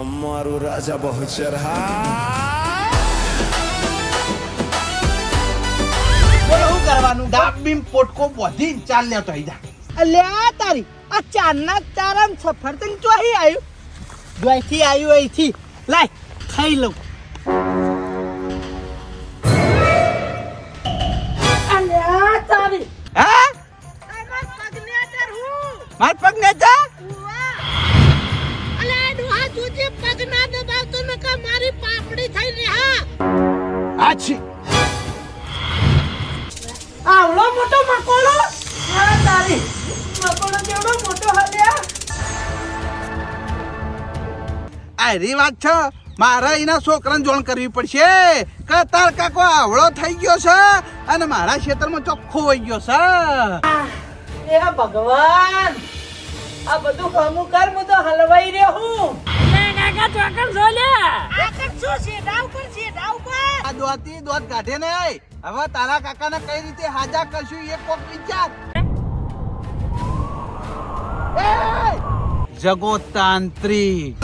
અમારું રાજા બહુચર બોલો શું કરવાનું ડાબીમ પોટકો બોધી ચાલ લે તો જા અલ્યા તારી આ ચારના ચારામ સફરજન ચોહી આવ્યું દ્વાઈથી આવ્યું અહીંથી લાય ખાઈ લઉં અલ્યા તારી હા આમાં પગને અડર હું માર પગ ને જા અલ્યા ડોહા તુજે પગ ના દબાવતો નકા મારી પાપડી થઈ રહી હા આછી આવડો મોટો મકોડો હા તારી મકોડો જેવડો મોટો હલ્યા આ રી વાત છે મારા એના છોકરાને જોણ કરવી પડશે કે તાર કાકો આવળો થઈ ગયો છે અને મારા ખેતરમાં ચોખ્ખો વહી ગયો છે એ ભગવાન આ બધું હમું કર હું તો હલવાઈ રહ્યો હું કાકા ચોકર છો લે આકર શું છે ડાવ પર આ દોતી દોત કાઢે નહીં હવે તારા કાકાને કઈ રીતે હાજા કરશું એ કોક વિચાર એ જગોતાંત્રિક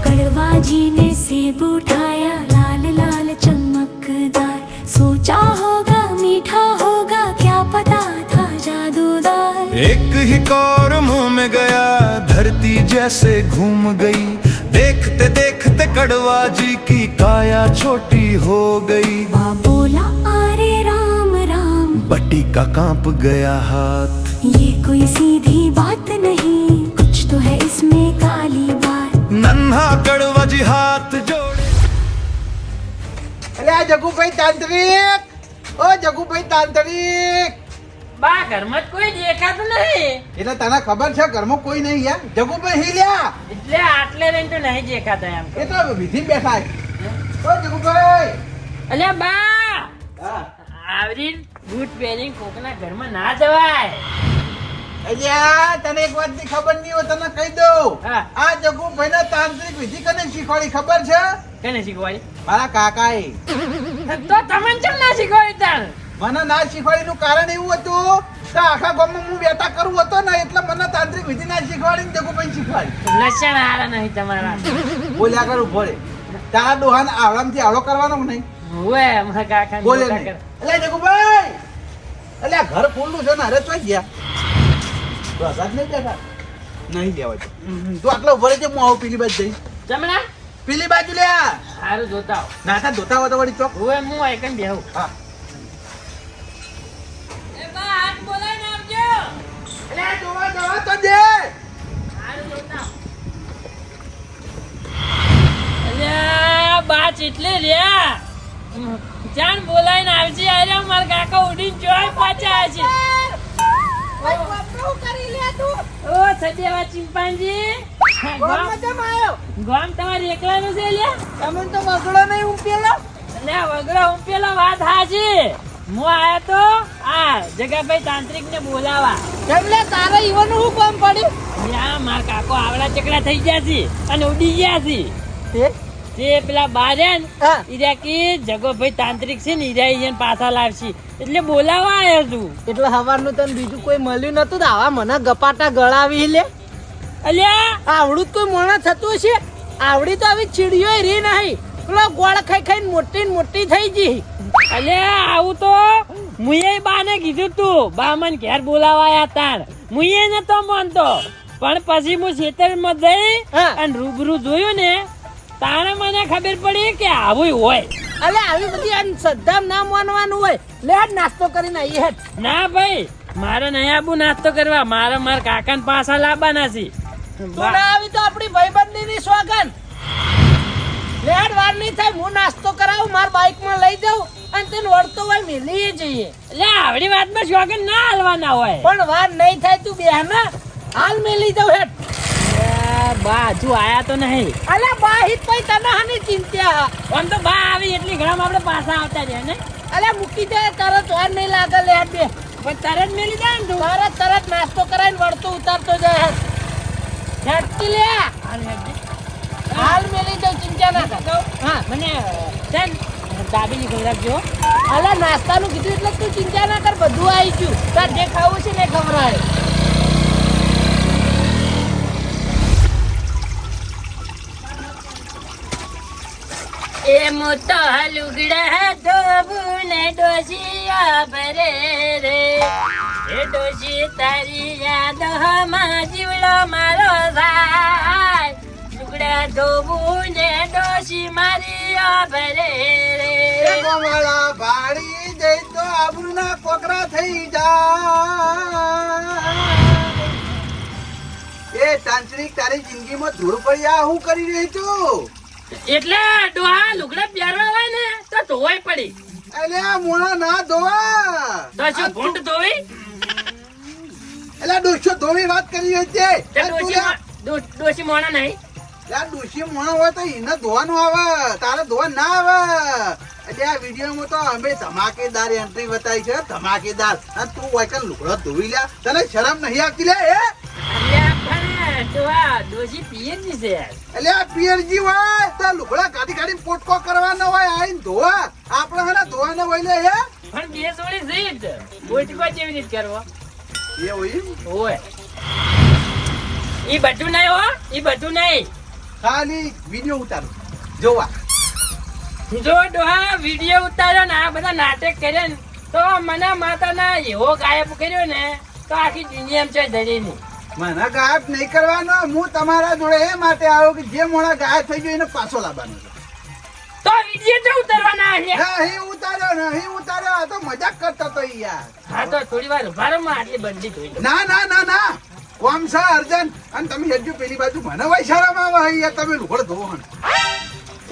कड़वा जी ने सेब उठाया लाल लाल चमकदार सोचा होगा मीठा होगा क्या पता था जादूदार एक ही कौर मुंह में गया धरती जैसे घूम गई देखते देखते कड़वा जी की काया छोटी हो गई माँ बोला अरे राम राम बट्टी का कांप गया हाथ ये कोई सीधी बात नहीं कुछ तो है इसमें काली बात नन्हा कड़वा जी हाथ जोड़े અલે આ જગુભાઈ તાંત્રિક ઓ જગુભાઈ તાંત્રિક બા ઘરમાં કોઈ દેખાતું નહીં એટલે તને ખબર છે ઘરમાં કોઈ નહીં યાર જગુભાઈ હિલ્યા એટલે આટલે રહીને તો નહીં દેખાતા એમ એ તો વિધિ બેઠા છે ઓ જગુભાઈ અલ્યા બા હા આવરી બૂટ પહેરીને કોકના ઘરમાં ના જવાય અલ્યા તને એક વાતની ખબર નહીં હોય તને કહી દઉં હા. આ જગુભાઈને તાંત્રિક વિધિ કને શીખવાડી ખબર છે કને શીખવાડી મારા કાકાએ તો તમને કેમ ના શીખવાડી તાર મને ના શીખવાડીનું કારણ એવું હતું કે આખા ગામમાં હું બેઠા કરું હતો ને એટલે મને તાંત્રિક વિધિ ના શીખવાડીને જગુભાઈ શીખવાડી લક્ષણ હારા નહીં તમારા બોલ્યા કરું ભોળે તારા ડોહાને આવડામથી આવડો કરવાનો કે નહીં હોય મારા કાકા બોલે નહીં એટલે જગુભાઈ એટલે આ ઘર ખુલ્લું છે ને અરે ચોઈ ગયા પ્રસાદ નહીં બેઠા નહીં લેવા તો તું આટલો ઉભો રહેજે હું આવું પેલી બાજુ જઈ જમણા પેલી બાજુ લ્યા સારું જોતા આવો. નાથા ધોતા હોય તો વળી ચોક હોય હું આઈકન બેહું હા એ બા હાથ બોલાઈને આવજો એટલે જોવા જવા તો દે સારું જોતા આવો. અલ્યા બા ચીટલે રહ્યા જાણ બોલાઈને આવજે અરે મારા કાકા ઉડીને જોઈ પાછા આવશે ઓ સદેવા ચિંપાંજી ગામ તમારે એકલાનું છે લ્યા તમે તો વગડો નહીં ઉંપેલો એટલે વગડો ઉંપેલો વાત હાજી હું આયો તો આ જગાભાઈ તાંત્રિક ને બોલાવા એટલે તારે ઈવાનું શું કામ પડ્યું યા માર કાકો આવડા ચકડા થઈ ગયા છે અને ઉડી ગયા છે તે પેલા બારેન ઈરા કે જગોભાઈ તાંત્રિક છે ને ઈરા ઈન પાછા લાવશે એટલે બોલાવા આવ્યો છું એટલે હવારનું તને બીજું કોઈ મળ્યું નતું તો આવા મને ગપાટા ગળાવી લે અલ્યા આવડું કોઈ મોણા થતું હશે આવડી તો આવી ચીડીઓ રી નહીં પેલો ગોળ ખાઈ ખાઈને મોટી ને મોટી થઈ ગઈ અલ્યા આવું તો મુએ બાને કીધું તું બા મને ઘેર બોલાવાયા તાણ મુએ નતો માનતો પણ પછી હું ખેતરમાં જઈ અને રૂબરૂ જોયું ને તાણે મને ખબર પડી કે આવું હોય અલે આવી બધી આ શ્રદ્ધા ના માનવાનું હોય લે આજ નાસ્તો કરીને આવીએ હેડ ના ભાઈ મારે નહીં આબુ નાસ્તો કરવા મારે મારા કાકા ને પાછા લાવવાના છે તું ના આવી તો આપણી ભાઈબંધી ની સોગન લેડ વાર નહીં થાય હું નાસ્તો કરાવું માર બાઈક માં લઈ જાઉં અને તને વળતો હોય મિલી જઈએ એટલે આવડી વાતમાં શોખન ના હાલવાના હોય પણ વાર નહીં થાય તું બે ના હાલ મેલી જાઉં હેડ બા હજુ આયા તો નહીં અલે બા હિત પઈ તને હાની ચિંતા આમ તો બા આવી એટલી ઘણા આપણે પાછા આવતા રહ્યા ને અલે મૂકી દે તરત વાર નહીં લાગે લે હેડ બે પણ તરત મેલી જાય ને તું તરત નાસ્તો કરાઈને વળતો ઉતારતો જાય હેડતી લે હાલ મેલી જાઉં ચિંતા ના કર હા મને ચાલ દાબીની ખવડાવજો અલે નાસ્તાનું કીધું એટલે તું ચિંતા ના કર બધું આવી ગયું તાર જે ખાવું છે ને ખવડાય એ મોટો લુગડા ધોબું ને ડોશિયા ભરે રે એ ડોશી તારી યાદમાં જીવડો મારો થાય લુગડા ધોબું ને ડોશી મારી ભરે રે ગોમાળા ભાડી જઈ તો આબરૂના કોકરા થઈ જાય. એ તાંત્રિક તારી જિંદગીમાં ધૂળ પડ્યા હું કરી રહી છું? એટલે ડોહા લુગડા પહેરવા હોય ને તો ધોવાય પડી અલ્યા મોણા ના ધોવા. તો શું ભૂંડ ધોવી અલ્યા ડોશો ધોવી વાત કરી હતી. તે ડોશી મોણા નહીં ડોશી મોણા હોય તો એને ધોવાનું આવે, તારે ધોવા ના આવે. એટલે આ વિડીયોમાં તો અમે ધમાકેદાર એન્ટ્રી બતાવી છે, ધમાકેદાર. અને તું વાયકન લુગડો ધોવી લ્યા, તને શરમ નહીં આવતી લે? ડોશી પિયરજી છે એટલે આ પિયરજી હોય તો લુગડા કાઢી કાઢી પોટકો કરવાનો હોય, આઈને ધોવા. આપણે હે ધોવાને હોય લે હે પણ બે સોળી સીટ પોટકો કેવી રીતે કરવો એ હોય ઓય ઈ બધું નહીં હો ઈ બધું નહીં ખાલી વિડીયો ઉતારો જોવા. જો ડોહા વિડીયો ઉતાર્યો ને આ બધા નાટક કર્યા ને તો મને માતાના એવો ગાયબ કર્યો ને તો આખી દુનિયા છે ધરી નહીં મને ગાયબ નહીં કરવાનો. હું તમારા જોડે એ માટે આવ્યો કે જે મોણા ગાયબ થઈ ગયો એને પાછો લાવવાનો છે. તો વિડીયો જો ઉતારવાના છે નહીં ઉતાર્યો. આ તો મજાક કરતો તો યાર. હા તો થોડી વાર ઉભા રહો માં આટલી બંધી જોઈ લો ના કોમ છે અર્જન. અને તમે હેડજો પેલી બાજુ મને વઈ શરમ આવે યાર. તમે લુગડ ધોવો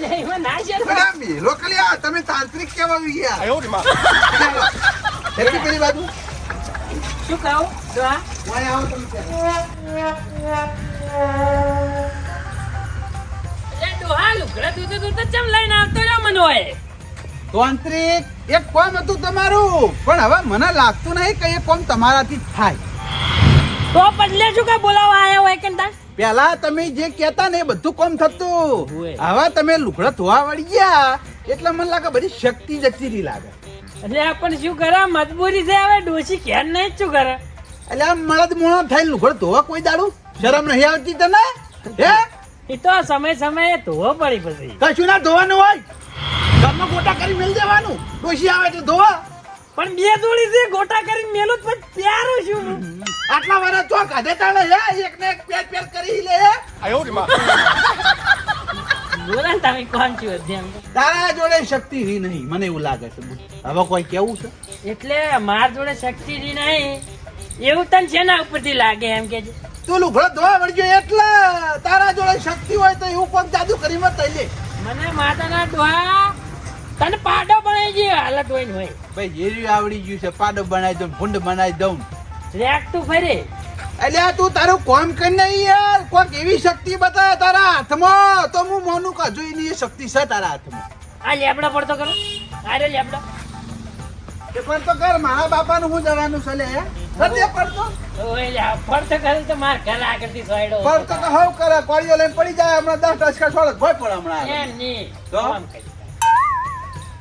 ને એમાં ના છે અરે મેલો કલ્યા તમે તાંત્રિક કેવા યાર. હેડજો પેલી બાજુ. શું કહું ડોહા ઓય આવો તમે એ ડોહા લુગડા ધોતા ચમ લઈને આવતો રહ્યો મને હોય તાંત્રિક એક કોમ હતું તમારું, પણ હવે મને લાગતું નહીં કે એ કોમ તમારાથી જ થાય. તો બદલે શું કા બોલાવા આયા હોય કે તા પેલા તમે જે કહેતા ને એ બધું કોમ થતું. હવે તમે લુગડા ધોવા વળી ગયા એટલે મને લાગે બધી શક્તિ જતી રહી લાગે. એટલે પણ શું કરે મજબૂરી છે હવે ડોશી ક્યાં નહીં શું કરે એટલે આમ મળદ મોણો થાય લુગડ ધોવા કોઈ દાડું શરમ નહીં આવતી તને? હે એ તો સમયે ધોવો પડી પછી કશું ના ધોવાનું હોય, ઘરમાં ગોટા કરી મેલ દેવાનું. ડોશી આવે એટલે ધોવા. પણ બે જોડી છે ગોટા કરીને મેલું જ પછી પ્યારું શું આટલા વર્ષ તો કાઢે તાણે હે એક ને એક પેર કરી લે. બોલે ને તમે કોણ છો ધ્યાન તારા જોડે શક્તિ રહી નહીં મને એવું લાગે છે. હવે કોઈ કેવું છે? એટલે માર જોડે શક્તિ રી નહીં એવું તને શેના ઉપરથી લાગે એમ કે છે? તું લુગડો ધોવા વળજો એટલે તારા જોડે શક્તિ હોય તો એવું કોક જાદુ કરી મત લે. મને માતાના ડોહા તને પાડો બનાવી ગયો હાલત હોય ને હોય ભાઈ જેવી આવડી ગયું છે પાડો બનાવી દઉં, ભૂંડ બનાવી દઉં. રેક તું ફરે એટલે તું તારું કામ કરી નહીં યાર. કોક એવી શક્તિ બતાવે તારા હાથમાં તો હું મોનું કે હજુ એની એ શક્તિ છે તારા હાથમાં. આ લેબડો પડતો કરો અરે લેબડો એ પણ તો કર, મારા બાપાનું હું જવાનું છે લે હે? નથી પડતો ઓય લે પડતો કરે તો માર ઘર આગળથી સોયડો પડતો તો હવ કરે કોળીઓ લઈને પડી જાય. હમણાં 10 ટચકા છોડ ભોય પડે હમણાં. એમ નહીં તો? આમ કરી.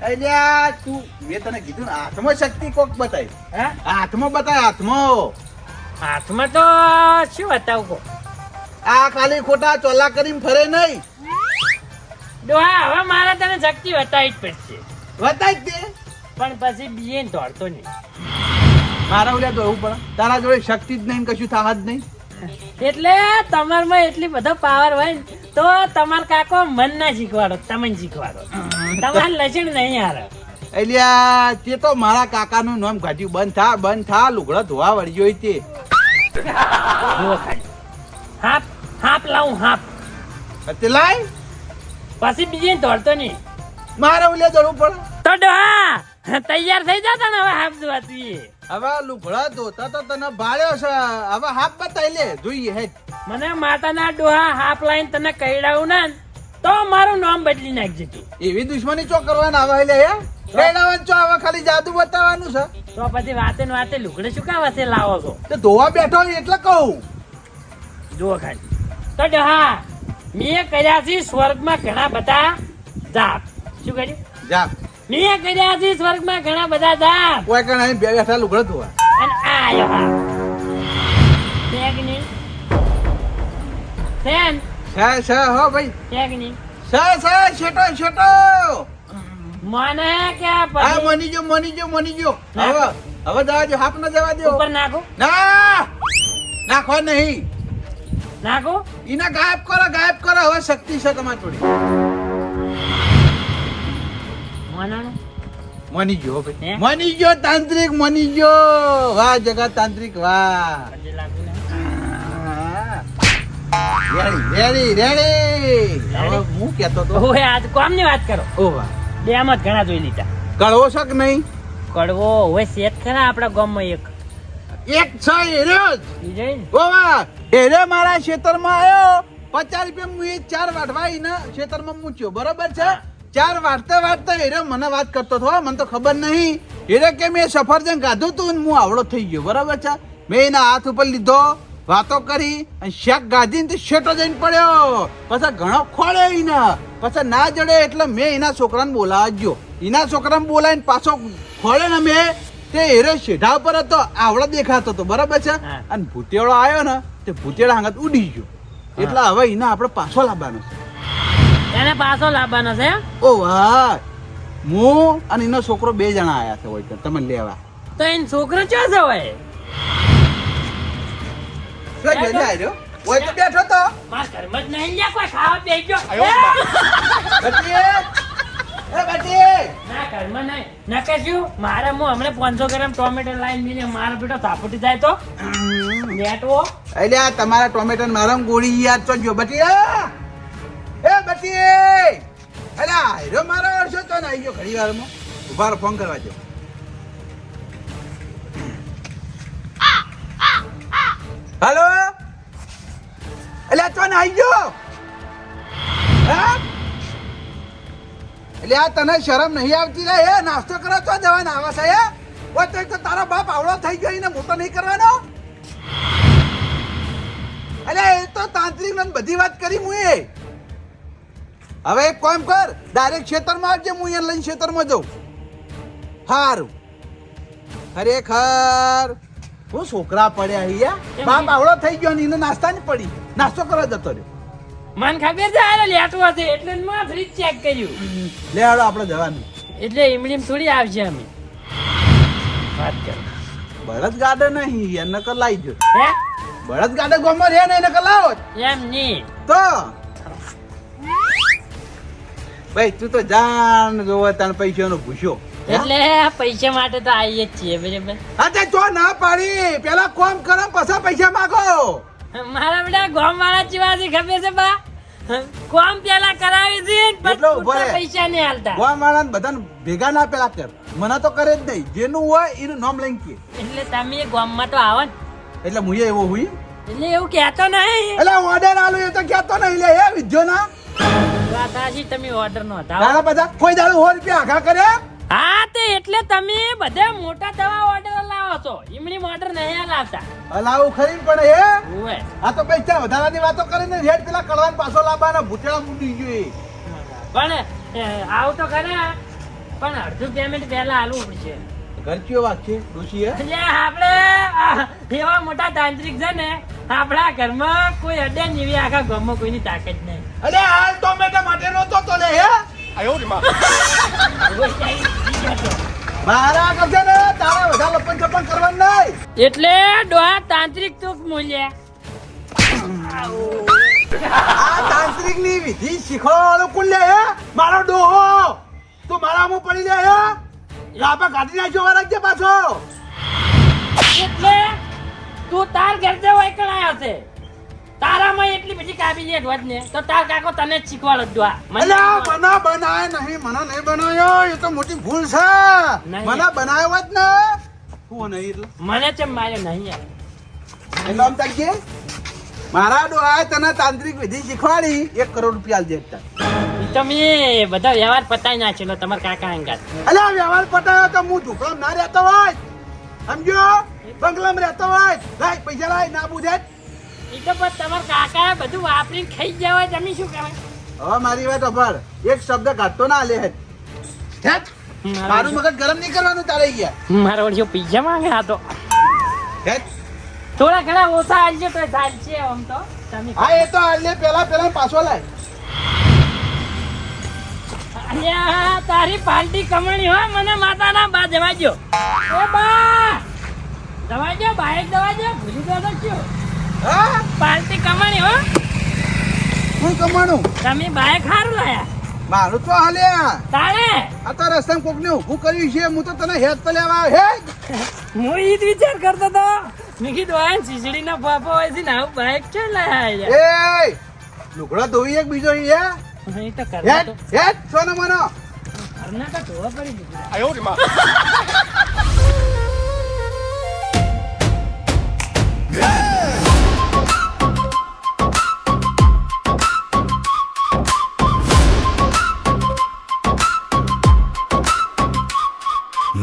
અલ્યા તું મેં તને કીધું ને હાથમાં શક્તિ કોક બતાવી. હે હાથમાં બતાય હાથમાં. હાથમાં તો શું બતાવું કો આ ખાલી ખોટા ચોલા કરીને ફરે નહીં. ડોહા હવે મારે તને શક્તિ બતાવી જ પડશે બતાય જ દે. પણ પછી બીએ દોડતો નહીં મારા ઓલ્યા દોડવું પડે. તારા જોડે શક્તિ જ નહીં, કશું થાહ જ નહીં. એટલે તમારમાં એટલી બધો પાવર હોય ને તો તમાર કાકો મન ના શીખવાડો તમને શીખવાડો તમાર લક્ષણ નહીં હારે અલ્યા તે તો મારા કાકાનું નામ કાઢ્યું. બંધ થા લુગડા ધોવા વળ્યો હોય તે. જુઓ ખાલી હાપ લાવું હાપ તે લાય. પછી બીજે દોડતો નહીં મારા ઓલ્યા દોડવું પડે. તો ડોહા તૈયાર થઈ જતા ને હવે હાફ જોવાતી હવે લુગડા ધોતા તો તને ભાળ્યો છે. હવે હાથ બતાવી લે જોઈએ હે. મને માતાના ડોહા હાફ લાઈન તને કઈડાવું ને તો મારું નામ બદલી નાખજે તું એવી દુશ્મની ચો કરવાના આવે લે હે? કઈડાવાનું ચો હવે ખાલી જાદુ બતાવવાનું છે. તો પછી વાતે લુગડે શું કા વસે લાવો છો તે ધોવા બેઠો હોય એટલે કહું. જુઓ ખાલી તો ડોહા મેં કર્યા છે સ્વર્ગમાં ઘણા બધા જાપ શું કર્યું જા મેં કર્યા છે સ્વર્ગમાં ઘણા બધા જાપ કોઈ કણ અહીં બે બેઠા લુગડા ધોવા. અને આયો હા તેગની સેન છે હો ભાઈ તેગની શેટો મને કે હા પછી મની ગયો હવે જવા દો હાફ ના જવા દો ઉપર નાખો ના નાખો નહીં નાખો ઈને ગાયબ કરો હવે શક્તિ છે તમારી થોડી મનાનો મની ગયો હે? ભાઈ મની ગયો તાંત્રિક મની ગયો વાહ જગા તાંત્રિક વાહ પછી લાગુ ને રેડી હવે હું કહેતો તો ઓય આજ કોમની વાત કરો ઓ વાહ બે આમ જ ઘણા જોઈ લીધા કળવો છે કે નહીં કડવો હવે શેત ખરા આપણા ગામમાં એક એક છે એર્યો જ ઈ જોઈ ને? ઓ વાહ એરે મારા ખેતરમાં આવ્યો 50 રૂપિયા હું એ 4 વાટવા ઈને ખેતરમાં મૂક્યો બરોબર છે 4 વાટતા એરે મને વાત કરતો હતો મને તો ખબર નહીં એરે કે મેં સફરજન ગાધું તું ને હું આવડો થઈ ગયો બરોબર છે મેં એના હાથ ઉપર લીધો વાતો કરી અને શેક ગાધીને તે શેટો જઈને પડ્યો પછી ઘણો ખોળ્યો એને પછી ના જડે એટલે મેં એના છોકરાને બોલાવ્યો એના છોકરાને બોલાવીને પાછો ખોળ્યો ને મેં તે એરે શેઢા ઉપર હતો આવડો દેખાતો હતો બરાબર છે હા. અને ભૂતેડો આવ્યો ને તે ભૂતેડા હાંગત ઉડી ગયો એટલે હવે એને આપણે પાછો લાવવાનો છે એને પાછો લાવવાનો છે ઓ વાહ હું અને એનો છોકરો 2 જણા આયા છે હોય તમે લેવા તો એન છોકરો ચો છે હોય શું જોઈ આવ્યો ઓય તો બેઠો તો માર ઘરમાં જ નહીં લ્યા કોઈ ખાવા બેસજો બટી એ બટી ના ઘરમાં નહીં નકે શું મારે હું હમણાં 500 ગ્રામ ટોમેટો લાઈન મિલે મારો બેટો થાપુટી જાય તો નેટવો એટલે આ તમારા ટોમેટો ને મારા ગોળી યાદ તો જો બટી એ બટી અરે આયરો મારો વર્ષો તો ને આવી ગયો ઘડી વારમાં ઉભા રહો, ફોન કરવા જો હેલો એટલે તો ને આવી ગયો હા એટલે આ તને શરમ નહીં આવતી રે હે નાસ્તો કરો તો જવાના આવા છે હે ઓ તો એક તો તારો બાપ આવડો થઈ ગયો એને મોટો નહીં કરવાનો અરે એ તો તાંત્રિક ને બધી વાત કરી મુએ હવે એક કામ કર ડાયરેક્ટ ખેતરમાં આવજે હું અહીંયા લઈને ખેતરમાં જઉં હારું ખરેખર હું છોકરા પડ્યા અહીંયા બાપ આવડો થઈ ગયો ને એને નાસ્તા ની પડી નાસ્તો કરવા જતો રહ્યો મને ખબર છે આ લેટવો છે એટલે જ મેં ફ્રીજ ચેક કર્યું લે હાલો આપણે જવાનું એટલે ઈમડીમ થોડી આવશે અમે વાત કરો બળદ ગાડે નહીં એને કર લાવી જો હે બળદ ગાડે ગોમાં રે ને એને કર લાવો એમ નહીં તો ભાઈ તું તો જાણ જોવે તને પૈસાનો ભૂસ્યો એટલે પૈસા માટે તો આવીએ જ છીએ બરાબર અચ્છા તો ના પાડી પેલા કોમ કરો પછી પૈસા માંગો મારા બેટા ગામ વાળા ચીવા છે ખબર છે બા કોમ પેલા કરાવી છે ને પછી એટલો ઉભો પૂરતા રહે. પૈસા નહીં હાલતા ગોવા માણસ બધાને ભેગા ના પેલા કર મને તો કરે જ નહીં જેનું હોય એનું નામ લઈને કે એટલે તમે ગામમાં તો આવો ને એટલે હું એવો હુઈ એટલે એવું કહેતો નહીં એટલે ઓર્ડર આલું એ તો કહેતો નહીં લે એ વિદ્યો ના વાત હાચી, તમે ઓર્ડર નો હતા તારા બધા કોઈ દાડું 100 રૂપિયા આઘા કરે હા તે એટલે તમે બધા મોટા દવા ઓર્ડર લાવો છો ઈમડી ઓર્ડર નહીં લાવતા હલાવું ખરી પડે હે ઓવે આ તો પૈસા વધારાની વાતો કરીને રેટ પેલા કડવાન પાછો લાવવાના ભૂતેડા મૂકી ગયો પણ આવું તો ખરા પણ અડધું પેમેન્ટ પહેલા આલવું પડશે ઘર કયો વાત છે ડોશી હે એટલે આપણે એવા મોટા તાંત્રિક છે ને આપણા ઘરમાં કોઈ અડે ને એવી આખા ગામમાં કોઈની તાકાત નહીં અરે હાલ ટોમેટા માટે રોતો તો લે હે મારા કરશે ને તારે વધારે લપન છપન કરવાનું નહીં એટલે ડોહા તાંત્રિક તો મૂલ્ય આ તાંત્રિક ની વિધિ શીખવાડો કોણ લે હે મારો ડોહો તું મારા મું પડી જાય હે લાપા કાઢી નાખ્યો વાળા પાછો એટલે તું તાર ઘર જે હોય કણાયો છે તારામાં એટલી બધી કાબિલિયત હોત ને તો તાર કાકો તને જ શીખવાડો ડોહા અલ્યા મને બનાય નહીં મને નહીં બનાયો એ તો મોટી ભૂલ છે નહીં. મને બનાયો હોત ને હું નહીં એટલે મને ચમ માર્યો નહીં યાર એટલે આમ તાકે મારા ડોહાએ તને તાંત્રિક વિધિ શીખવાડી 1 કરોડ રૂપિયા આલજે એકતા ઈ તો મેં બધા વ્યવહાર પતાઈ નાખેલો તમારા કાકા અંગાત અલ્યા વ્યવહાર પટાયો તો હું ઝૂંપડામાં ના રહેતો હોય સમજો બંગલામાં રહેતો હોય લાય પૈસા લાય ના બુજે ઈ તો બસ તમારા કાકા બધું વાપરીને ખાઈ ગયા હોય તમે શું કરે હવે મારી વાત અભર એક શબ્દ કાઢતો ના લે હેત મારું મગજ ગરમ નહીં કરવાનું તારે ગયા મારો વળી પૈસા માંગે આ તો હેત થોડા ઘણા ઓછા આલજો તો ચાલશે આમ તો તમે હા એ તો આલે પેલા પાછો લાય અલ્યા તારી પાલટી કમણી હો મને માતાના બા જવા દ્યો. એ બા દવા દ્યો, બાઈક દવા દ્યો, ભૂલી ગયો તો શું? હા પાલટી કમણી હો. શું કમાણું તમે બાઈક હારું લાયા મારું તો હાલ્યા તારે. આ તો રસ્તામાં કોકને ઊભું કર્યું છે હું તો તને હેત તો લેવા હેત હું ઈ જ વિચાર કરતો તો. મેં કીધું આ ખીચડીના પાપા હોય છે ને આવું બાઈક છે લાયા. એ લુગડો ધોઈ એક બીજો ઈ હે અહીં તો કરવા હેત તો હેત સોનો મનો ઘરના તો ધોવા પડી દીધું.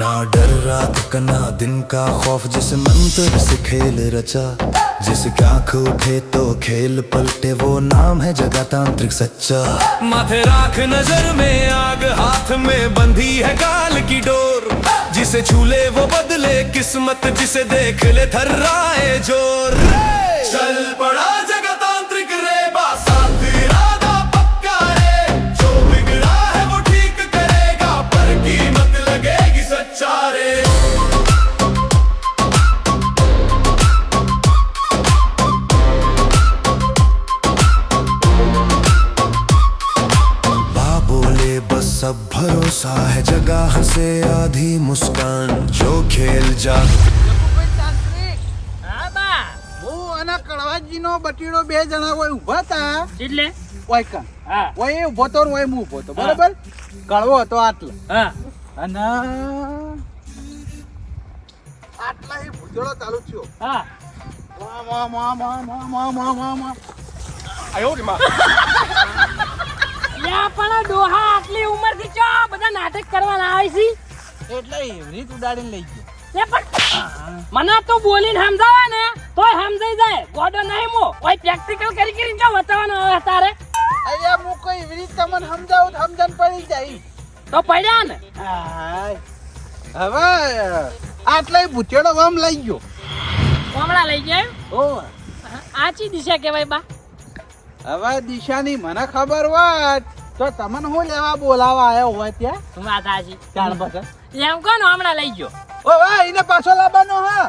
ना डर रात का ना दिन का खौफ जिस मंत्र से खेल रचा जिसके आंख उठे तो खेल पलटे वो नाम है जगह तांत्रिक सच्चा माथे राख नजर में आग हाथ में बंधी है काल की डोर जिसे छूले वो बदले किस्मत जिसे देख ले थर्राए जोर चल पड़ा जगह तांत्रिक रे बासात इरादा पक्का रे जो बिगड़ा है वो ठीक करेगा पर कीमत लगेगी सच्चा रे बोले बस सब भरोसा है जगह से आधी मुस्कान जो खेल जा હા બા હું અને કડવાજીનો બટીડો બે જણા કોઈ ઊભા હતા એટલે ઓય કન હા ઓય ઊભો તો ને ઓય હું ઊભો તો બરાબર કડવો હતો આટલો હા અને આટલા એ ભૂતળો ચાલુ થયો હા મા મા મા મા મા મા મા મા યા પણ ડોહા આટલી ઉંમરથી ચો બધા નાટક કરવાના આવે છે. એટલે એવરી ઉડાડીને લઈ ગયો લે પણ મને તું બોલીને સમજાવે ને તોય સમજાઈ જાય. ગોડો નહીં મો કોઈ પ્રેક્ટિકલ કરી કરીને જો બતાવવાનો આવે તારે અલ્યા હું કોઈ એવી રીતે તમને સમજાવું તો સમજણ પડી જાય તો પડ્યા ને. હાય. હવે આટલા ભૂતેડો વમ લઈ ગયો કોમળા લઈ જાય. ઓ આચી દિશા કહેવાય બા. હવે દિશાની મને ખબર હોત તો તમને હું લેવા બોલાવા આવ્યો હોય ત્યાં શું વાત આજી ચાર બસ એમ કોણ હમણાં લઈ ગયો. ઓ ભાઈ એને પાછો લાવવાનો હા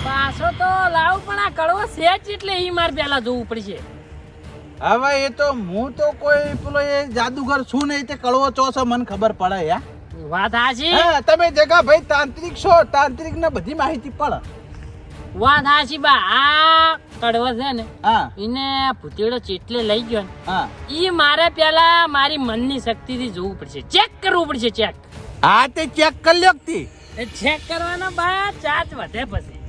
પાછો તો લાવું પણ આ કડવો સેજ એટલે ઈ માર પેલા જોવું પડશે. હવે એ તો હું તો કોઈ પેલો એ જાદુગર છું નહીં તે કડવો ચો છે મને ખબર પડે યા વાત આજી હા તમે જગા ભાઈ તાંત્રિક છો તાંત્રિક ને બધી માહિતી પડે વાત આજી બા. આ કડવો છે ને હા એને ભૂતેડો ચેટલે લઈ ગયો ને હા ઈ મારે પેલા મારી મનની શક્તિથી જોવું પડશે. ચેક કરવું પડશે. ચેક હા તે ચેક કરી લ્યો તી ચેક કરવાનો બા ચાર્જ વધે પછી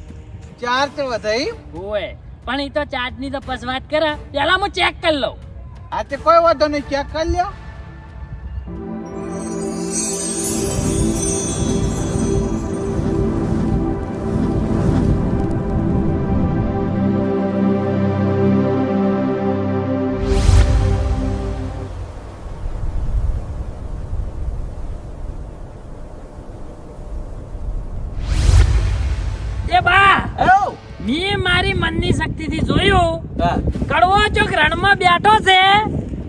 ચાર્જ વધાઈ હોય પણ ઈ તો ચાર્જ ની તો પછી વાત કરે પેલા હું ચેક કરી લઉં. હા તે કોઈ વાંધો નહીં ચેક કરી લ્યો એ બા ઓ મેં મારી મનની શક્તિથી જોયું હા કડવો ચોક રણમાં બેઠો છે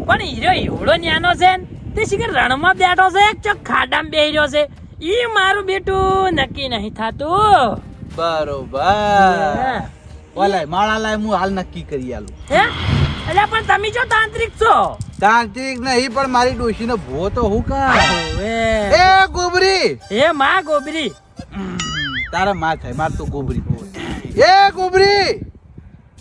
પણ હીરો એવડો ન્યાનો છે ને, તે શીખર રણમાં બેઠો છે ચોક ખાડામાં બેહી રહ્યો છે. ઈ મારું બેટું નક્કી નહીં થાતું. બરોબર ઓલાય માળા લાય હું હાલ નક્કી કરી આલું હે એટલે પણ તમે જો તાંત્રિક છો. તાંત્રિક નહીં પણ મારી ડોશીનો ભૂવો તો હું કા ઓવે. એ ગોબરી હે માં ગોબરી. તારા માં થાય માર તો ગોબરી એ ગોબરી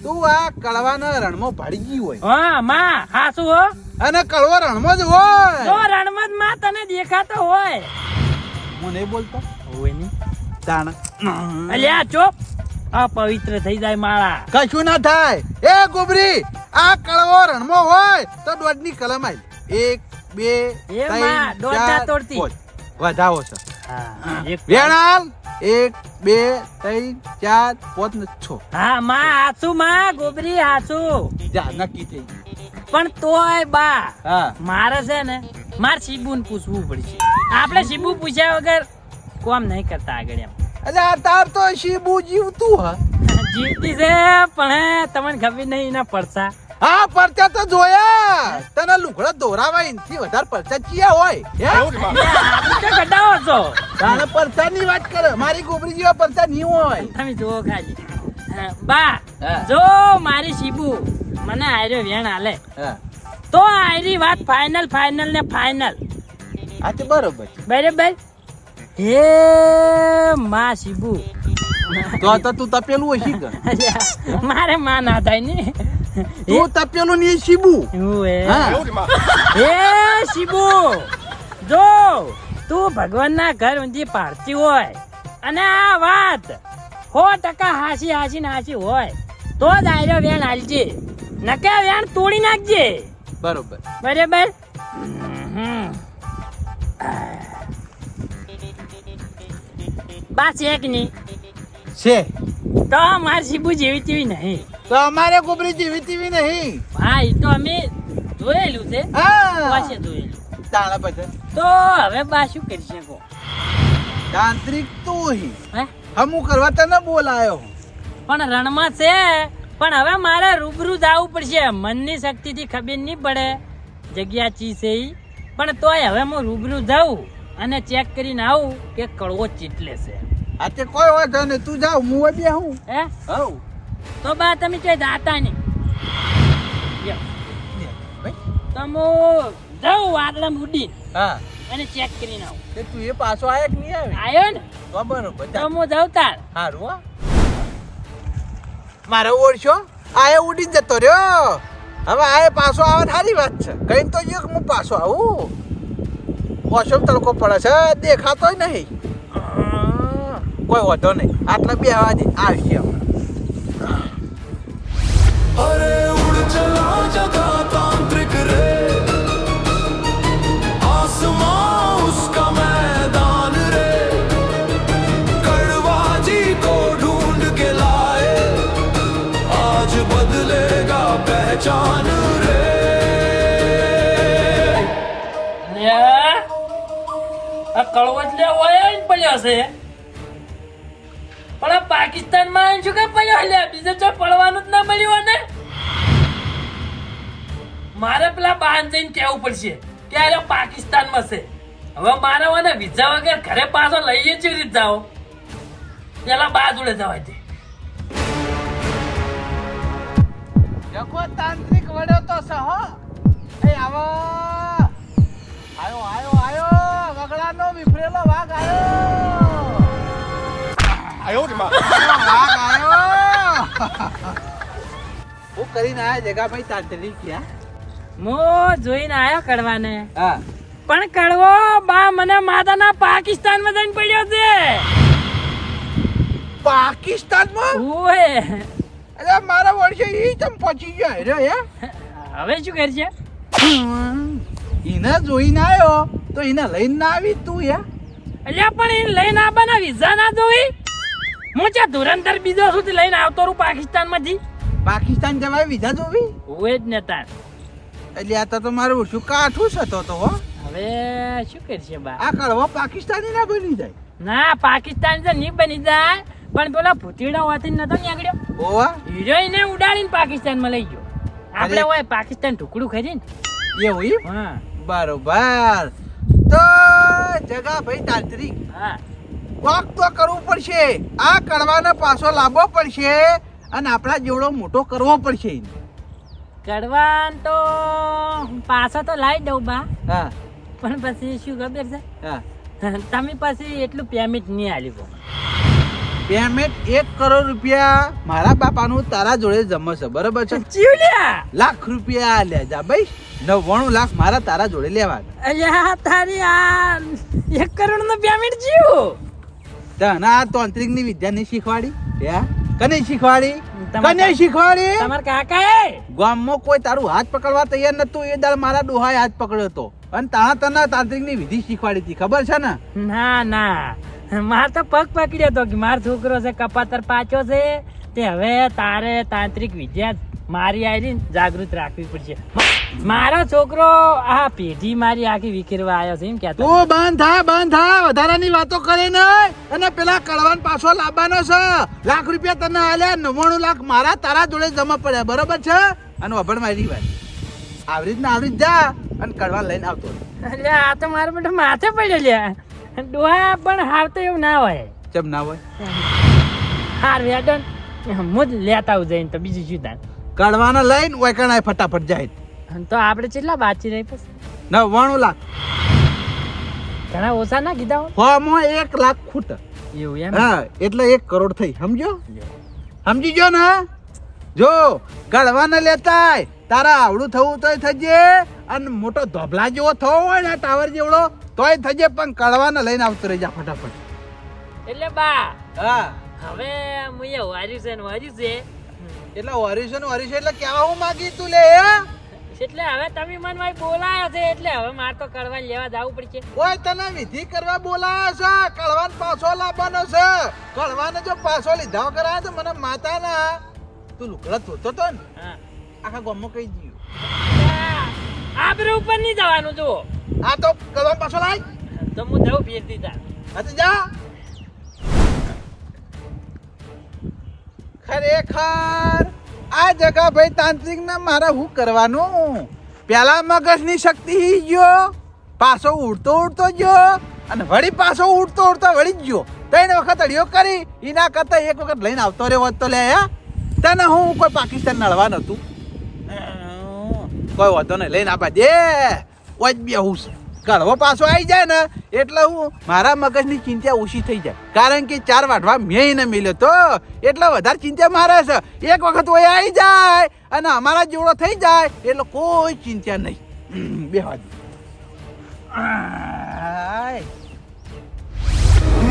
તું આ કડવાના રણમાં પડી ગઈ હોય હા માં હાસુ હો. અને કડવો રણમાં જ હોય જો રણમત માં તને દેખાતો હોય. હું નહીં બોલતો હોય ની તાણ અલ્યા ચોપ અપવિત્ર થઈ જાય માળા. કશું ના થાય એ ગોબરી આ કડવો રણમાં હોય તો દોડની કલમ આવી 1 2 એ માં, દોડ ના તોડતી. વધાવો છે હા એક વેણાલ 1 2 3 4 5 ને 6 હા માં હાસુ માં ગોબરી હાસુ. જા નક્કી થઈ ગયું. પણ તોય બા હા મારે છે ને માર શિબુને પૂછવું પડશે. આપણે શિબુ પૂછ્યા વગર કોમ નહીં કરતા આગળ એમ. એટલે આ તાર તો શીબુ જીવતું હ જીવતી છે પણ તમને ખબર નહીં એના પડતા હા પરચા તો જોયા તને લુગડા દોરાવા એનથી વધારે પરચા ચિયા હોય હે આપણે તો ગડાવો છો તારે પરચાની વાત કરે મારી ગોબરી જેવા પરચા નહીં હોય તમે જુઓ ખાલી બા હા. જો મારી શીબુ મને આર્યો વેણ હાલે હા તો આરી વાત ફાઇનલ ને ફાઇનલ આ તો બરોબર છે બરાબર હે માં શીબુ તો તું તપેલું હશી કે મારે માં ના થાય ને તું તપેલું ની શીબુ હું હા હે શીબુ જો તું ભગવાનના ઘર ઊંધી પાડતી હોય અને આ વાત 100% હાસી હોય તો જ આર્યો વેણ હાલજે નકે વેણ તોડી નાખજે બરોબર બરાબર બસ એક નહીં છે તો મારી શીબુ જેવી તેવી નહીં તો અમારે ગોબરી જેવી તેવી નહીં હા એ તો અમે જોયેલું છે હા પાસે જોયેલું તાણા પછી તો હવે બા શું કરી શકો તાંત્રિક તું હી હે હમું કરવા તને બોલાયો પણ રણમાં છે પણ હવે મારે રૂબરૂ જવું પડશે મનની શક્તિથી ખબર નહીં પડે જગ્યા ચી છે ઈ પણ તોય હવે હું રૂબરૂ જાઉં અને ચેક કરીને આવું કે કડવો ચીટલે છે આ તે કોઈ વાંધો નહીં તું જાવ હું બે હું હે હવ તો બા તમે ચોય જાતા નહીં લ્યો. તો હું જાઉં વાદળામાં ઉડીને હા અને ચેક કરીને આવું તે તું એ પાછો આયા કે નહીં આવે આવ્યો ને તો બરોબર તો હું જાઉં તાર હારું હો મારે ઓળશો આયા ઉડી જ જતો રહ્યો હવે આયા પાછો આવે સારી વાત છે કઈ તો એક હું પાછો આવું ઓછો તડકો પડે છે દેખાતોય નહીં કોઈ વાંધો નહીં આટલા બે આવા દે આવશે अरे उड़ चला जगा तांत्रिक रे आसमां उसका मैदान रे कड़वाजी को ढूंढ के लाए आज बदलेगा पहचान रे આ કડવો જ હોય જ પડ્યો છે પણ આ પાકિસ્તાનમાં શું કે પડ્યો લે બીજે તો પડવાનું જ ના મળ્યું ને મારે પેલા બહાર જઈને કહેવું પડશે કે આ પાકિસ્તાનમાં છે હવે મારે મને વિઝા વગર ઘરે પાછો લઈએ જ રીત જાઓ પેલા બા જોડે જવા દે જકો તાંત્રિક વડ્યો તો સહો એ આવો આયો વગડાનો વિફરેલો વાઘ આયો વાઘ આયો હું કરીને આયા જગા ભાઈ તાંત્રિક ક્યાં હું જોઈને આવ્યો કડવાને હા પણ કડવો બા મને માતાના પાકિસ્તાનમાં જઈને પડ્યો છે પાકિસ્તાનમાં ઓય અરે મારા વર્ષે ઈ તમ પહોંચી ગયો રે હે હવે શું કરશે એને જોઈને આવ્યો તો એને લઈને ના આવી તું યાર અલ્યા પણ એ લઈને આવવાના વિઝા ના જોઈ હું ચા ધુરંધર બીજો સુધી લઈને આવતો રહું પાકિસ્તાનમાંથી પાકિસ્તાન જવાય વિઝા જોવી હોય જ ને તાર એટલે આ તો મારું શું કાઠું છે તો હો હવે શું કરશે બા આ કડવો પાકિસ્તાની ના બની જાય ના પાકિસ્તાન તો નહીં બની જાય પણ પેલા ભૂતીડા હોતી નતો નીકળ્યો ઓવા હિરોઈને ઉડાડીને પાકિસ્તાનમાં લઈ ગયો આપણે હોય પાકિસ્તાન ટુકડું ખરીને એવું ઈ? હા બરોબર તો જગા ભાઈ તાંત્રિક હા કોક તો કરવું પડશે આ કડવાને પાછો લાવવો પડશે અને આપણા જેવડો મોટો કરવો પડશે એને. કડવાન તો પાછા તો લાવી દઉં બા હા પણ પછી શું ખબર છે હા તમે પછી એટલું પેમેન્ટ નહીં આલ્યું પેમેન્ટ 1 કરોડ રૂપિયા મારા બાપાનું તારા જોડે જમા છે બરોબર છે ચીવલ્યા લાખ રૂપિયા લે જા ભાઈ 99 લાખ મારા તારા જોડે લેવા અલ્યા તારી આ 1 કરોડ નું પેમેન્ટ જીવ તને આ તાંત્રિક ની વિદ્યા નહીં શીખવાડી કને શીખવાડી તમાર કને શીખવાડી તમાર કાકા એ ગામમાં કોઈ તારું હાથ પકડવા તૈયાર નતું એ દાળ મારા ડોહાએ હાથ પકડ્યો હતો અને તારા તને તાંત્રિક ની વિધિ શીખવાડી હતી ખબર છે ને ના ના માર તો પગ પકડ્યો તો કે માર છોકરો છે કપાતર પાછો છે તે હવે તારે તાંત્રિક વિદ્યા મારી આયરી ને જાગૃત રાખવી પડશે. મારો છોકરો આ પેઢી મારી આખી વિખેરવા આવ્યો છે એમ કહેતો. તું બંધ થા વધારાની વાતો કરે નહીં. અને પેલા કડવાન પાછો લાવવાનો છે. લાખ રૂપિયા તને આલ્યા, 99 લાખ મારા તારા જોડે જમા પડ્યા, બરોબર છે? અને વભણ મારી વાત આવરી જ જા અને કડવાન લઈને આવતો. એટલે આ તો મારા બેટા માથે પડ્યો લ્યા. ડોહા પણ હાર તો એવું ના હોય. ચમ ના હોય? હાર વેડન હું જ લેતા આવું જઈને તો બીજું શું થાય. કડવાને લઈને ઓયકણાય ફટાફટ જાય. તો આપણે કેટલા બાચી રહી પછી 99 લાખ. ઘણા ઓછા ના કીધા હોય. ફોમાં 1 લાખ ખૂટ. એવું એમ? હા, એટલે 1 કરોડ થઈ. સમજો? સમજી ગયો ને? જો કડવાને લેતાય તારા આવડું થવું તોય થજે, અને મોટો ધોબલા જેવો થવો હોય ને ટાવર જેવડો તોય થજે, પણ કડવાને લઈને આવતો રહી જા ફટાફટ. એટલે બા હા, હવે મુએ વાર્યું છે ને વાર્યું છે એટલે વરીશ એટલે કેવા હું માગી તું લે? એટલે હવે તમે મને ભાઈ બોલાયા છે એટલે હવે મારે તો કડવા લેવા જવું પડશે. ઓય તને વિધિ કરવા બોલાયા છે. કડવાન પાછો લાવવાનો છે. કડવાને જો પાછો લીધા વગર આવે તો મને માતા ના તું લુકડા ધોતો તો ને હા, આખા ગામમાં કહી દીધું. આબરૂ ઉપર નહીં જવાનું જુઓ. આ તો કડવાન પાછો લાય. તો હું જઉં ફેરતી તા. હા તો જા. ખરેખર આ જગા ભાઈ તાંત્રિક ને મારે શું કરવાનું? પેલા મગજની શક્તિ હી ગયો, પાછો ઉડતો ગયો, અને વળી પાછો ઉડતો વળી જ ગયો. 3 વખત અડિયો કરી. એના કરતા 1 વખત લઈને આવતો રહ્યો હોત તો લે. તને હું કોઈ પાકિસ્તાન નડવા નતું. કોઈ વાંધો નહીં, લઈને આપા દે. ઓજ બે હું કડવો પાછો આવી જાય ને એટલે હું મારા મગજની ચિંતા ઓછી થઈ જાય. કારણ કે 4 વાઢવા મેં એને મેલ્યો તો એટલે વધારે ચિંતા મારે છે. 1 વખત ઓય આવી જાય અને અમારા જેવડો થઈ જાય એટલે કોઈ ચિંતા નહીં. બે વાત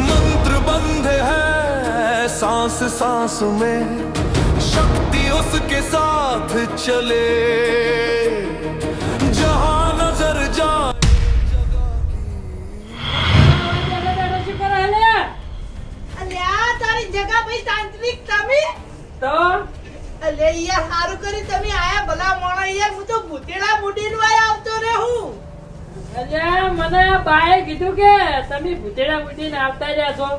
मंत्र बंधे हैं सांस सांस में, शक्ति उसके साथ चले जहां नजर जाए. અલ્યા તારી જગા ભાઈ તાંત્રિક તમે તો અલે યાર સારું કરી તમે આયા ભલા મોણા યાર. હું તો ભૂતેડા મુડીન વાય આવતો રે હું. અલ્યા મને બાએ કીધું કે તમે ભૂતેડા મૂટીને આવતા રહ્યા છો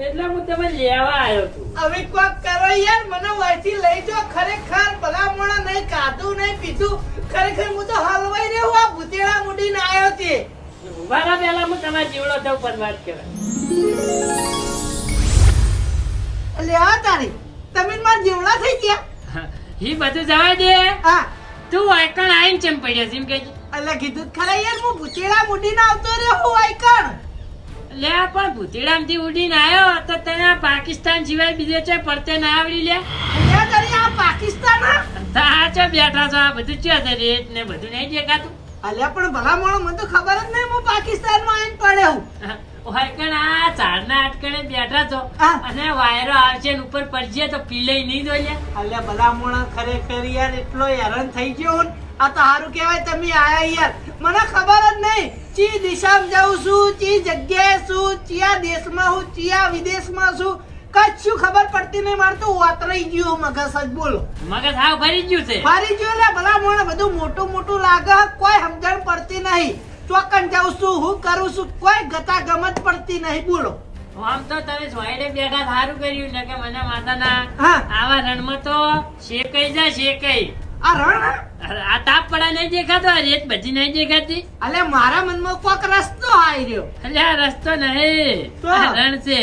એટલે હું તમે લેવા આવ્યો છું. હવે કોક કરો યાર, મને વાયથી લઈ જો. ખરેખર ભલા મોણા નહીં ખાધું નહીં પીધું. ખરેખર હું તો હલવાઈ રહ્યો. આ ભૂતેડા મુડીને આવ્યો તે. ઉભાના પહેલા હું તમારા જીવડો થઉં પણ વાત કરાય. અલે આ તારી તમે માર જેવડા થઈ ગયા. ઈ બધું જવા દે. હા તું વાયકણ આવીને ચમ પડ્યો છે એમ કે અલે કીધું ખરા યાર, હું ભૂતેડા મુડીને આવતો રહ્યો હું આઈકણ. લે પણ ભૂતેડામાંથી ઉડીને આવ્યો તો તને પાકિસ્તાન સિવાય બીજે છે પડતે ના આવડી લે. અલ્યા તારી આ પાકિસ્તાન સાચો બેઠા છો આ બધું છે રેત ને બધું નહીં દેખાતું. અલ્યા પણ ભલા મોણો મને તો ખબર જ નહીં હું પાકિસ્તાનમાં આવીને પડ્યો. વાયકણ આ ઝાડના અટકણે બેઠા છો હા. અને વાયરો આવશે ને ઉપર પડશે તો પીલે નહીં જોઈએ. અલ્યા ભલા મોણા ખરેખર યાર એટલો હેરાન થઈ ગયો હું. આ તો સારું કહેવાય તમે આયા યાર. મને ખબર જ નહીં ચી દિશામાં જાઉં છું, ચી જગ્યાએ છું, ચિયા દેશમાં હું, ચિયા વિદેશમાં છું, કશું ખબર પડતી નહીં. મારે તો વાતરાઈ ગયું મગજ જ. બોલો મગજ હાવ ભરી ગયું છે. ફરી ગયો લે ભલા મોણા. બધું મોટું મોટું લાગે, કોઈ સમજણ પડતી નહીં. ચોકન જાઉં છું, હું કરું છું, કોઈ ગતા ગમત પડતી નહીં. બોલો આમ તો તમે જોઈને બેઠા સારું કર્યું ને કે મને માતાના હા. આવા રણમાં તો શેકાઈ જાય શેકાઈ. આ રણ આ તાપ પડા નહીં દેખાતો, આ રેત બધી નહીં દેખાતી. અલે મારા મનમાં કોક રસ્તો આવી રહ્યો. એટલે આ રસ્તો નહીં, તો? આ રણ છે.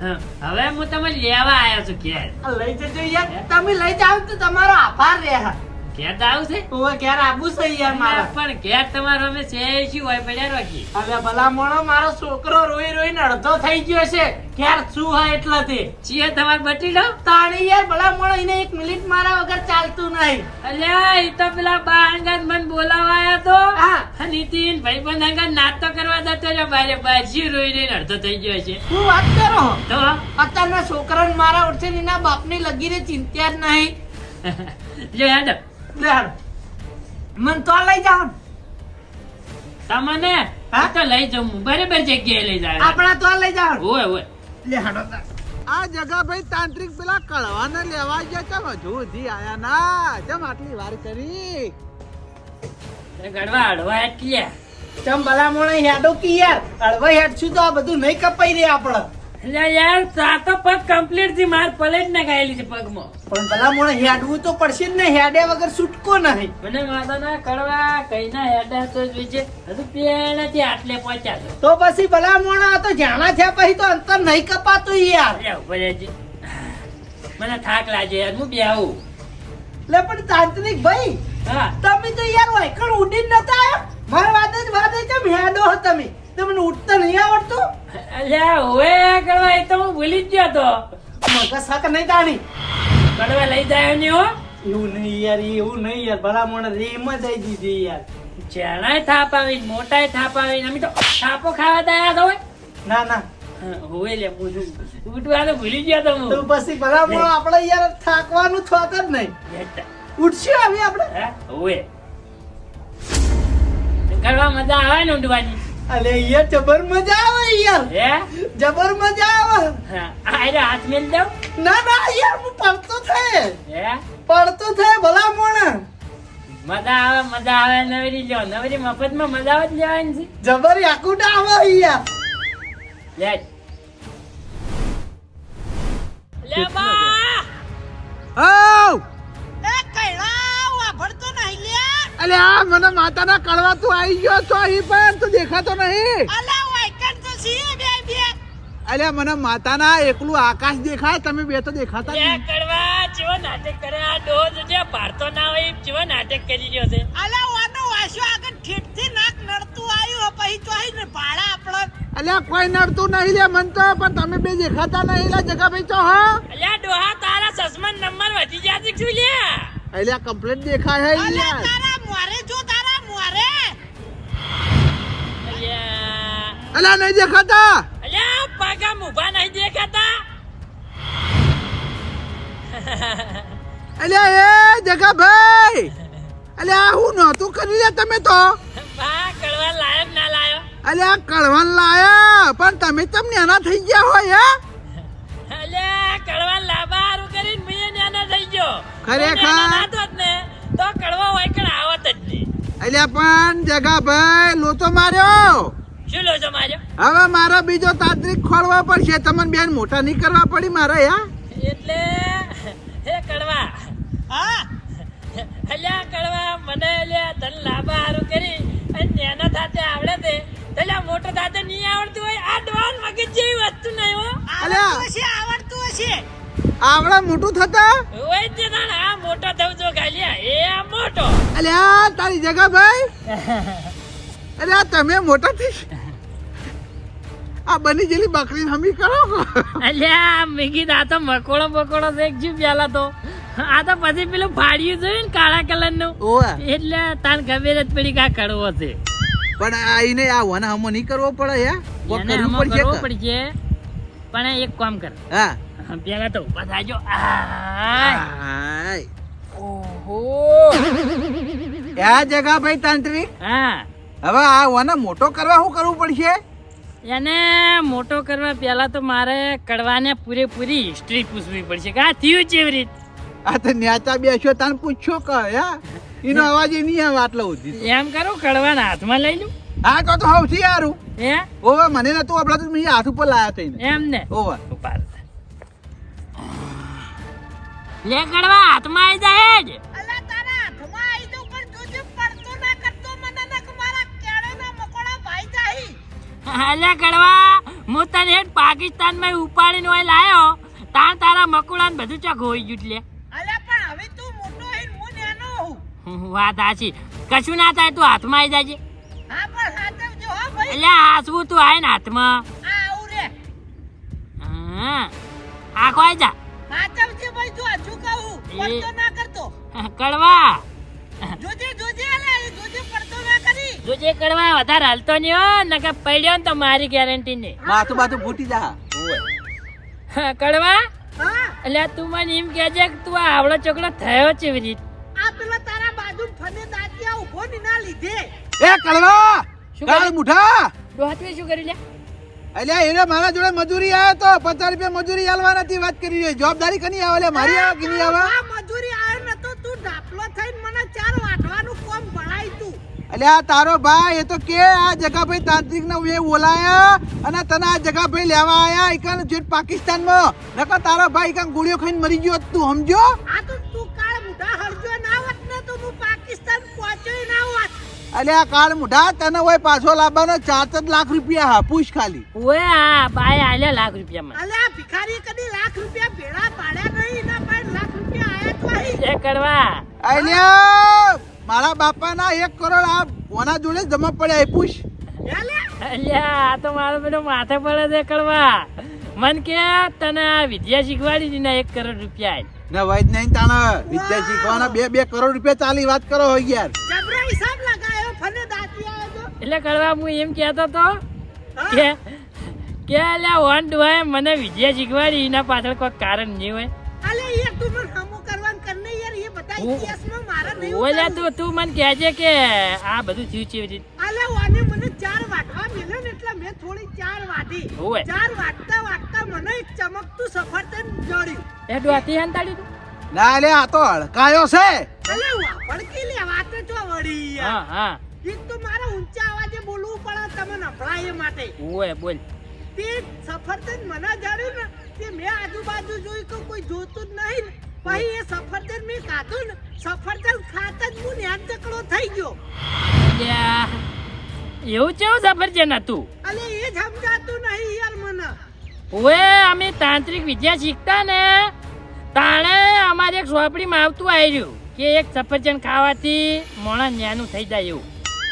હા, હવે હું તમે લેવા આવ્યો છું ઘેર. આ લઈ જજો યાર. તમે લઈ જાવ તો તમારો આભાર રહે. ઘેર તો આવું છે ઓવે ઘેર આબુ છે યાર મારા. પણ ઘેર તમારો અમે છે શું હોય પડ્યા રાખી. અરે ભલા મોણો મારો છોકરો રોઈ રોઈને અડધો થઈ ગયો છે. ઘેર શું હોય એટલે તે છીએ તમારે બટી લો. તાણી યાર ભલા મોણો એને 1 મિનિટ મારા વગર ચાલતું નહીં. અલ્યા ઈ તો પેલા બા અંગાત મને બોલાવા આયા તો હા. નીતિન ભાઈબંધ અંગાત નાસ્તો કરવા જતો રહ્યો બારે બાજી રોઈ રોઈને અડધો થઈ ગયો છે. શું વાત કરો? તો અત્યારના છોકરાને મારા ઉઠે એના બાપની લગીને ચિંતા જ નહીં. જો હેડ લે હાલો. મન તો લઈ જાઓ. તમને તો લઈ જાઉં બરાબર જગ્યાએ લઈ જાય. આપણા તો લઈ જાઓ. ઓય ઓય લે હાડો તા. આ જગા ભાઈ તાંત્રિક પેલા કળવાને લેવા ગયા ચમ હજુ સુધી આયા ના ચમ આટલી વાર કરી ગડવા હળવા એટલે ચમ ભલા મોણે હેડો કી યાર હળવા હેડ છું તો આ બધું નહીં કપાઈ રે આપણે એટલે યાર આ તો પગ કમ્પ્લીટ થી માર પલેટ ના ગાયેલી છે પગમાં. પણ ભલા મોણે હેડવું તો પડશે જ ને હેડ્યા વગર છૂટકો નહીં મને માતાના કડવા કઈ ના હેડા તો જોઈજે હજુ પેલાથી આટલે પહોંચ્યા છો. તો પછી ભલા મોણા આ તો જાણા થયા પછી તો અંતર નહીં કપાતું યાર અરે ઉભો રહેજે. મને થાક લાગે યાર હું બેહું. લે પણ તાંત્રિક ભાઈ હા તમે તો યાર વાયકણ ઉડીને નતા આવ્યા મારા વાદે ચમ હેડો હો તમે તમને ઉડતા નહીં આવડતું અલ્યા ઓએ કડવા એ તો હું ભૂલી જ ગયો તો. મગજ શાક નહીં તાણી કડવા લઈ જાય ને હો એવું નહીં યાર ભલા મોણે રેમ જ આવી દીધી યાર ચાણાય થાપ આવી મોટાય થાપ આવી અમે તો થાપો ખાવા દયા તો હોય. ના હા, હોય લે ઉઠવાનું ભૂલી ગયો તો હું. તો પછી ભલા મોણે આપણે યાર થાકવાનું થોત જ નહીં બેઠા. ઉઠશું હવે આપણે હા, હોય કરવા મજા આવે ને ઊંડવાની. અલે યાર જબર મજા આવે યાર હે જબર મજા આવે હા આયરો હાથ મેલ દઉં. ના યાર હું પડતો થાય હે ભલા મોણે મજા આવે નવરી લ્યો નવરી મફતમાં મજા આવે જ લેવાની છે. જબર યાકુટ આવે યાર લે લે બા આવ એ કઈડા વાભળતો નહીં લ્યા અલે આ મને માતાના કળવા તું આવી ગયો છો અહીં પણ તું દેખાતો નહીં અલા વાયકણ તો છીએ બે અલે મને માતાના એકલું આકાશ દેખાય તમે બે તો દેખાતા લે નહીં. કરવા જેવો નાટક કરે આ ડોઝ જે ભારતો ના હોય એમ જેવો નાટક કરી રહ્યો છે. અલા વાનો વાસ્યો આગળ ઠીકથી નાક નડતું આવ્યું પછી ચોઈ ને ભાડા આપણો અલે કોઈ નડતું નહીં લે મન તો પણ તમે બે દેખાતા નહીં લે જગા ભાઈ તો હા અલ્યા ડોહા તારા સસમન નંબર વધી ગયા છે શું લે અલે કમ્પ્લીટ દેખાય હે યાર તારા મોરે જો તારા મોરે અલ્યા અલે નહીં દેખાતા અલ્યા પાગા મુભા નહીં દેખાતા. અલે એ જગા ભાઈ અલે આ હું નહોતું કરી લે તમે તો બા કડવા લાયક ના લાયો. અલે આ કળવાન લાયા પણ તમે તમને નાના થઈ ગયા હોય હે અલ્યા કડવા લાંબા હારું કરીને મેં નાના થઈ ગયો. ખરેખર? નાના ના થોત ને તો કડવા હોય કણ આવત જ નહીં. અલ્યા પણ જગા ભાઈ લોચો માર્યો શું લો છો માર્યો? હવે મારા બીજો તાંત્રિક ખોળવા પડશે તમને બેન મોટા નહીં કરવા પડી મારે યા એટલે હે કડવા હા અલ્યા કડવા મને અલ્યા તને લાંબા હારું કરી અને નાના થાતે આવડે તે અલ્યા મોટો થાતે નહીં આવડતું હોય આ ડોન મગજ જેવી વસ્તુ નહીં હો. અલ્યા આવડતું હશે આવડા મોટું થતા હોય તે તાણ આ મોટો થવું જો ગાલિયા એ આ મોટો. અલ્યા તારી જગા ભાઈ અલ્યા તમે મોટા થઈ આ બની જેલી બકરી હમી કરો અલ્યા મેગી આ તો મકોડો બકોડો દેખ જ્યું પેલા તો આ તો પછી પેલું ફાડ્યું જોયું ને કાળા કલર નું ઓવા એટલે તાન ખબર જ પડી કે આ કડવો છે. પણ આઈને આ વન હમો નહીં કરવો પડે યા કોક એને કરવું આમાં કરવો પડશે પડશે પણ એક કામ કર હા પેલા તો ઉભા થાજો. આય. હાય ઓહો આ જગા ભાઈ તાંત્રિક હા હવે આ વન મોટો કરવા શું કરવું પડશે એને મોટો કરવા પહેલા તો મારે કડવાને પૂરેપૂરી હિસ્ટ્રી પૂછવી પડશે કે આ થયું કેવી રીત. આ તો ન્યાચા બેસ્યો તાન પૂછ્યો કે યા એનો અવાજ નહીં આવે આટલો સુધી એમ કરો કડવાના હાથમાં લઈ લઉં. હા તો સૌથી સારું હે ઓવા મને નતું આપડા તો મેં હાથ ઉપર લાયા તઈને એમ ને ઓવા ઉપાડ. લે કડવા હાથમાં આવી જાય જ. અલા તારા હાથમાં આવી દઉં પણ તું જે પડતો ના કરતો મને ના કે મારા કેળેના મકોડા ભાઈ જાય અલ્યા કડવા હું તને હેઠ પાકિસ્તાનમાં ઉપાડીને હોય લાયો તાર તારા મકુડાને બધું ચોક હોઈ ગયું એટલે. અલા પણ હવે તું મોટો હે હું નાનો હું વાત હાચી કશું ના થાય તું હાથમાં આવી જાજે. હા પણ સાચવજો હો ભાઈ એટલે હાસવું તું આય ને હાથમાં. આ આવું રે હા આખો આવી જા સાચવજે ભાઈ તું હજુ કહું પડતો ના કરતો કડવા જોજે અલા જોજે પડતો ના કરી જોજે કડવા વધારે હાલતો નહીં હો નકર પડ્યો ને તો મારી ગેરંટી નહીં. માથું બાથું ફૂટી જા કડવા હા એટલે તું મને એમ કહેજે કે તું આ આવડો ચોકડો થયો ચેવી રીત. આ પેલો તારા બાજુ ફને દાંતિયા ઉભો ની ના લીધે એ કળવા શું કાળ કર્યું? મુઠા ડોહાત્રી શું કરી લે અલ્યા એને મારા જોડે મજૂરી આવ્યો તો 50 રૂપિયા મજૂરી આલવા નથી વાત કરી રહી. જવાબદારી કની આવે? અલ્યા મારી આવે કે નહીં આવે? આ મજૂરી આવે ને તો તું ડાપલો થઈને મને 4 વાટવાનું કોમ ભણાય તું. અલ્યા તારો ભાઈ એ તો કે આ જગાભાઈ તાંત્રિક ને વે બોલાયા અને તને આ જગાભાઈ લેવા આયા ઇકન જેટ પાકિસ્તાનમાં. નકર તારો ભાઈ ઇકન ગોળીઓ ખાઈને મરી ગયો હોત તું સમજો. આ તો તું કાળ મુઢા હરજો ના હોત ને તો હું પાકિસ્તાન પહોંચ્યો ના હોત. અલ્યા કાળ મુઢા તને હોય પાછો લાવવાનો 4 લાખ રૂપિયા હા પૂછ ખાલી. ઓએ આ બાય આલ્યા લાખ રૂપિયામાં. અલ્યા ભિખારી કદી લાખ રૂપિયા ભેળા પાડ્યા નહીં ના પણ લાખ રૂપિયા આયા તો અહીં. એ કરવા અલ્યા મારા બાપાના 1 કરોડ આ કોના જોડે જમા પડ્યા એ પૂછ. અલ્યા આ તો મારો બેટો માથે પડે છે કરવા. મન કે તને આ વિદ્યા શીખવાડી હતી ને 1 કરોડ રૂપિયા આય. ને વૈદ નહીં તાને વિદ્યા શીખવાના 2 કરોડ રૂપિયા ચાલી વાત કરો હોય યાર. જબરો હિસાબ લગાયો ફને દાતી આવ્યો તો. એટલે કરવા હું એમ કહેતો તો કે અલ્યા વન ડુઆએ મને વિદ્યા શીખવાડી એના પાછળ કોઈ કારણ નહીં હોય. અલે યાર તું મને હમો કરવાન કરને યાર એ બધા ઇતિહાસમાં મારા નહીં ઓલા તું મને કહેજે કે આ બધું થયું છે એવી રીતે. અલે વાને મને 4 વાટવા મેલે ને એટલે મેં થોડી 4 વાટી. ઓવે. 4 વાટતા મને એક ચમકતું સફરજન જડ્યું. એ ડોતી હંતાડી તું. ના લે આ તો હડકાયો છે. અલે વાપડકી લે વાત તો વળી યાર. હા એક તો મારા ઊંચા અવાજે બોલવું પડે તમને સંભળાય એ માટે. ઓએ બોલ. તે સફરજન મને જડ્યું ને તે મેં આજુબાજુ જોઈ કે કોઈ જોતું જ નહીં ને પછી એ સફરજન મેં ખાધું ને સફરજન ખાતા જ હું ન્યાન ચકડો થઈ ગયો. અલ્યા એવું કેવું સફરજન હતું? અલે એ જ સમજાતું નહીં યાર મને. ઓએ અમે તાંત્રિક વિદ્યા શીખતા ને તાણે અમારે એક સોપડીમાં આવતું આવ્યું કે એક સફરજન ખાવાથી મોણા ન્યાનું થઈ જાય એવું.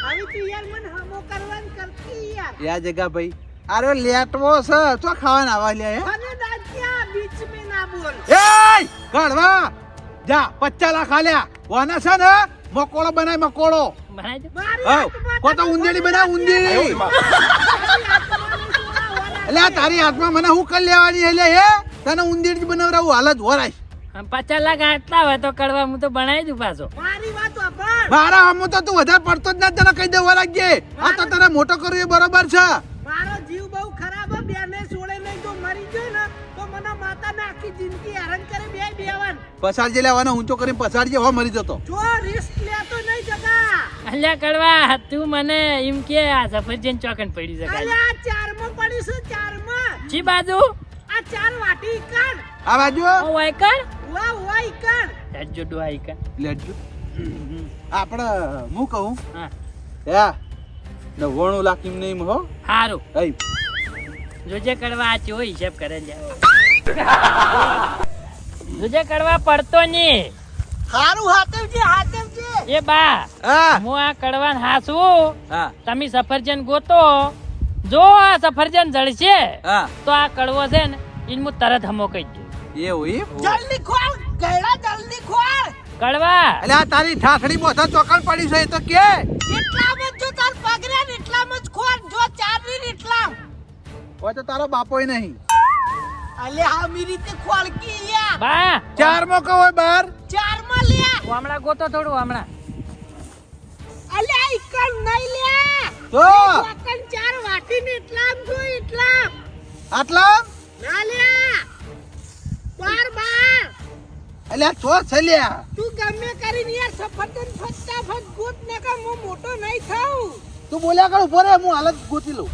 હવે તું યાર મને હમો કરવાન કરતી યાર. યા જગા ભાઈ અરે લેટવો છે તો ખાવાના આવા લે હે. મને દાદિયા બીચ મે ના બોલ. એ ગળવા જા 50 લાખ આલ્યા કોના છે ને મકોડો બનાય મકોડો. બનાવી દો. મારી હવ હાથમાં કો તો ઉંદેડી બનાય ઉંદેડી. એટલે આ તારી હાથમાં મને હું કરી લેવાની એટલે હે તને ઉંદેડી બનાવરાવું હાલત વરાય. આમ 50 લાખ આટલા હોય તો કડવા હું તો બનાવી દઉં પાછો. મારી વાત વાપર. મારા હમો તો તું વધારે પડતો જ ના તને કહી દે વરાગજે. આ તો તને મોટો કર્યો એ બરોબર છે. મારો જીવ બહુ ખરાબ હે. બેને છોડે નહીં જો મરી ગયો ને તો મને માતાને આખી જિંદગી હેરાન કરે બેવાન. પસાડજે લેવાનો ઊંચો કરીને પસાડજે હો મરી જતો. જો રિસ્ક લેતો નહીં જગા. અલ્યા કડવા તું મને એમ કે આ સફરજન ચોકન પડી અલે શકાય. આ 4માં પડીશું 4માં. જી બાજુ આ 4 વાટી કર. આ બાજુ ઓ વાય કર વાહ કર. જો ડોહાઈ કર. લેજો આપણે હું કહું હા હે 99 લાખ એમ નહીં હો. હારું હઈ જોજે કડવા આ ચો હિસાબ કરે લે. જોજે કડવા પડતો નહીં. હારું હાથવજે. એ બા હા હું આ કડવાન હાસું હા તમે સફરજન ગોતો જો આ સફરજન જળશે હા તો આ કડવો છે ને એને હું તરત હમો કહી દઉં. એવું એમ. જલ્દી ખોલ ગયડા જલ્દી ખોલ. કડવા એટલે આ તારી ઠાઠડી મોઢા ચોકડ પડી છે એ તો કે એટલામાં જ જો તાર પગરે ને એટલામાં જ ખોલ. જો 4 ની એટલા. હોય તો તારો બાપોય નહીં. અલે આ મી રીતે ખોલ કી યાર. બા 4 માં કહો બાર 4 માં લે. હમણાં ગોતો થોડું હમણાં. અલે આ ઇકન નહીં લે. તો ઇકન 4 વાટી ને એટલામ જો એટલામ. આટલા ના લે. બાર એટલે આ ચો છે લ્યા. તું ગમે કરીને યાર સફરજન ફટાફટ ગોત ને કે હું મોટો નહીં થાઉં. તું બોલ્યા કર ઉભો રે હું હાલત ગોતી લઉં.